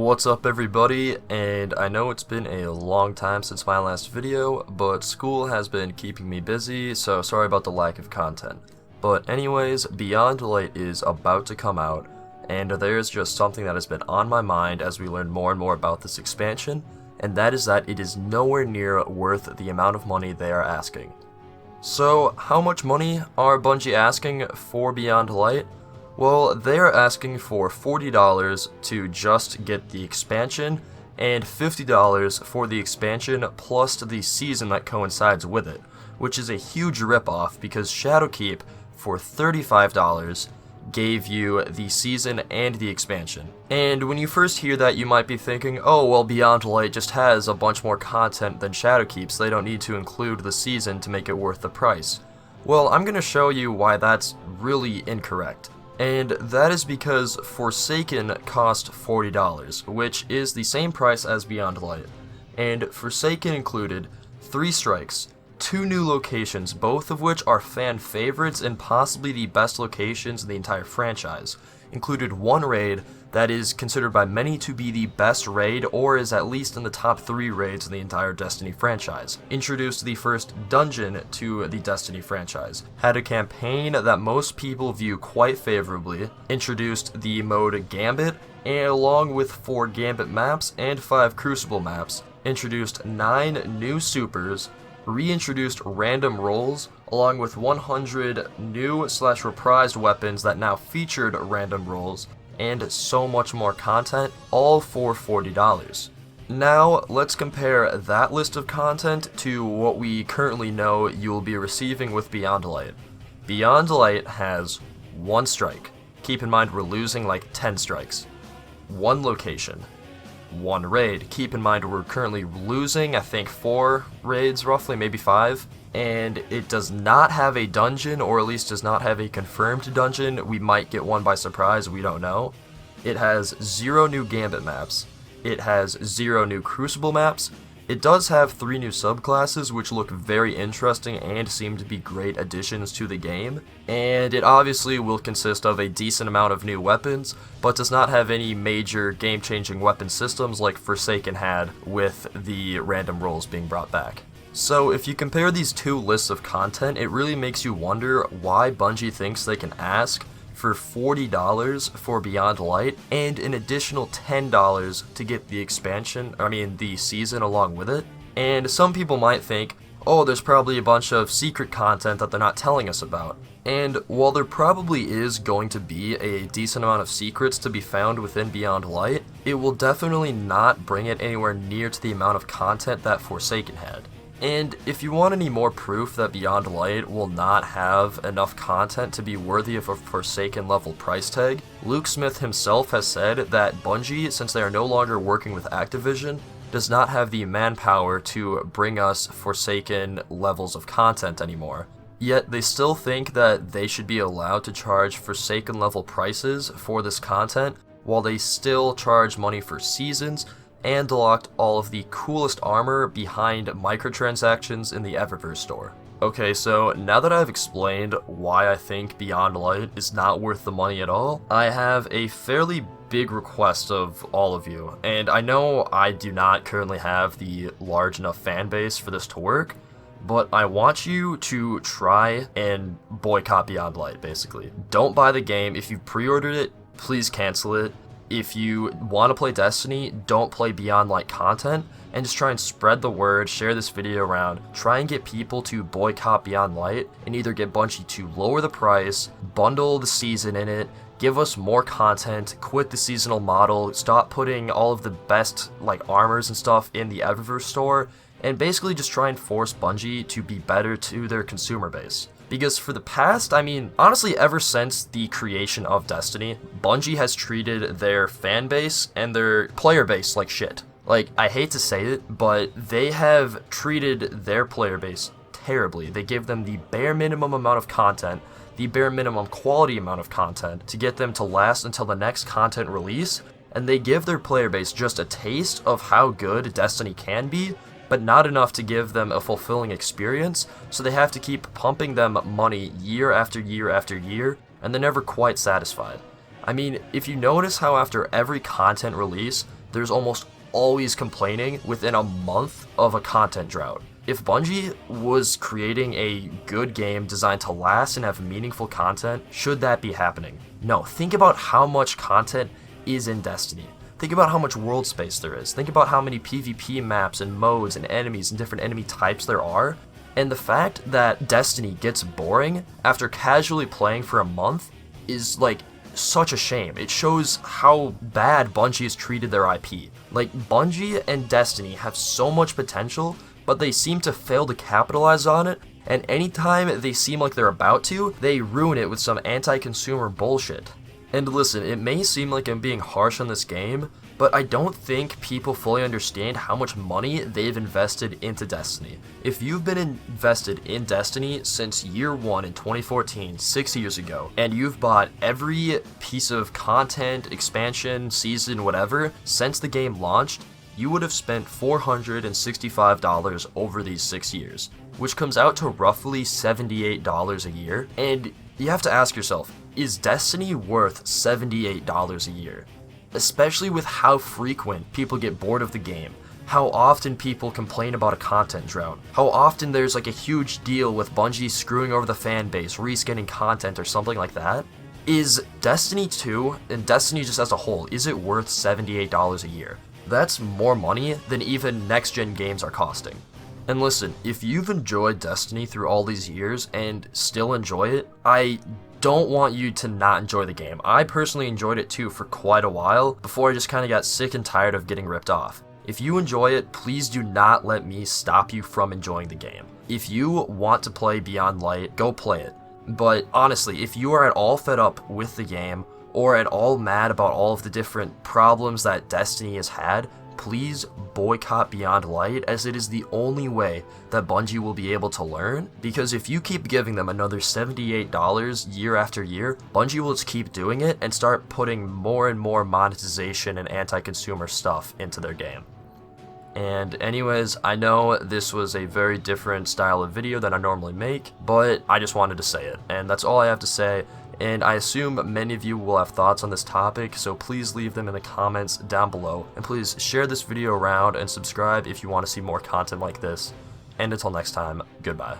What's up everybody, and I know it's been a long time since my last video, but school has been keeping me busy, so sorry about the lack of content. But anyways, Beyond Light is about to come out, and there's just something that has been on my mind as we learn more and more about this expansion, and that is that it is nowhere near worth the amount of money they are asking. So, how much money are Bungie asking for Beyond Light? Well, they are asking for $40 to just get the expansion, and $50 for the expansion plus the season that coincides with it, which is a huge ripoff because Shadowkeep, for $35, gave you the season and the expansion. And when you first hear that, you might be thinking, oh, well, Beyond Light just has a bunch more content than Shadowkeep, so they don't need to include the season to make it worth the price. Well, I'm going to show you why that's really incorrect. And that is because Forsaken cost $40, which is the same price as Beyond Light. And Forsaken included 3 strikes, 2 new locations, both of which are fan favorites and possibly the best locations in the entire franchise. Included 1 raid that is considered by many to be the best raid, or is at least in the top 3 raids in the entire Destiny franchise. Introduced the first dungeon to the Destiny franchise. Had a campaign that most people view quite favorably. Introduced the mode Gambit, and along with 4 Gambit maps and 5 Crucible maps. Introduced 9 new supers. Reintroduced random rolls, along with 100 new/reprised weapons that now featured random rolls, and so much more content, all for $40. Now, let's compare that list of content to what we currently know you'll be receiving with Beyond Light. Beyond Light has 1 strike. Keep in mind we're losing like 10 strikes. 1 location. 1 raid. Keep in mind we're currently losing, I think, 4 raids roughly, maybe 5. And it does not have a dungeon, or at least does not have a confirmed dungeon. We might get one by surprise, we don't know. It has 0 new Gambit maps. It has 0 new Crucible maps. It does have 3 new subclasses, which look very interesting and seem to be great additions to the game. And it obviously will consist of a decent amount of new weapons, but does not have any major game-changing weapon systems like Forsaken had with the random rolls being brought back. So if you compare these 2 lists of content, it really makes you wonder why Bungie thinks they can ask for $40 for Beyond Light and an additional $10 to get the the season along with it. And some people might think, oh, there's probably a bunch of secret content that they're not telling us about. And while there probably is going to be a decent amount of secrets to be found within Beyond Light, it will definitely not bring it anywhere near to the amount of content that Forsaken had. And if you want any more proof that Beyond Light will not have enough content to be worthy of a Forsaken level price tag, Luke Smith himself has said that Bungie, since they are no longer working with Activision, does not have the manpower to bring us Forsaken levels of content anymore. Yet they still think that they should be allowed to charge Forsaken level prices for this content, while they still charge money for seasons, and locked all of the coolest armor behind microtransactions in the Eververse store. Okay, so now that I've explained why I think Beyond Light is not worth the money at all, I have a fairly big request of all of you. And I know I do not currently have the large enough fan base for this to work, but I want you to try and boycott Beyond Light, basically. Don't buy the game. If you pre-ordered it, please cancel it. If you want to play Destiny, don't play Beyond Light content, and just try and spread the word, share this video around, try and get people to boycott Beyond Light, and either get Bungie to lower the price, bundle the season in it, give us more content, quit the seasonal model, stop putting all of the best armors and stuff in the Eververse store, and basically just try and force Bungie to be better to their consumer base. Because for the past, honestly, ever since the creation of Destiny, Bungie has treated their fan base and their player base like shit. I hate to say it, but they have treated their player base terribly. They give them the bare minimum amount of content, the bare minimum quality amount of content to get them to last until the next content release, and they give their player base just a taste of how good Destiny can be, but not enough to give them a fulfilling experience, so they have to keep pumping them money year after year after year, and they're never quite satisfied. If you notice how after every content release, there's almost always complaining within a month of a content drought. If Bungie was creating a good game designed to last and have meaningful content, should that be happening? No, think about how much content is in Destiny. Think about how much world space there is. Think about how many PvP maps and modes and enemies and different enemy types there are. And the fact that Destiny gets boring after casually playing for a month is like such a shame. It shows how bad Bungie has treated their IP. Like, Bungie and Destiny have so much potential, but they seem to fail to capitalize on it, and anytime they seem like they're about to, they ruin it with some anti-consumer bullshit. And listen, it may seem like I'm being harsh on this game, but I don't think people fully understand how much money they've invested into Destiny. If you've been invested in Destiny since year 1 in 2014, 6 years ago, and you've bought every piece of content, expansion, season, whatever, since the game launched, you would have spent $465 over these 6 years, which comes out to roughly $78 a year. And you have to ask yourself, is Destiny worth $78 a year? Especially with how frequent people get bored of the game, how often people complain about a content drought, how often there's like a huge deal with Bungie screwing over the fan base, reskinning content or something like that. Is Destiny 2, and Destiny just as a whole, is it worth $78 a year? That's more money than even next-gen games are costing. And listen, if you've enjoyed Destiny through all these years and still enjoy it, I don't want you to not enjoy the game. I personally enjoyed it too for quite a while before I just kind of got sick and tired of getting ripped off. If you enjoy it, please do not let me stop you from enjoying the game. If you want to play Beyond Light, go play it. But honestly, if you are at all fed up with the game or at all mad about all of the different problems that Destiny has had, please boycott Beyond Light, as it is the only way that Bungie will be able to learn, because if you keep giving them another $78 year after year, Bungie will just keep doing it and start putting more and more monetization and anti-consumer stuff into their game. And anyways, I know this was a very different style of video than I normally make, but I just wanted to say it, and that's all I have to say. And I assume many of you will have thoughts on this topic, so please leave them in the comments down below. And please share this video around and subscribe if you want to see more content like this. And until next time, goodbye.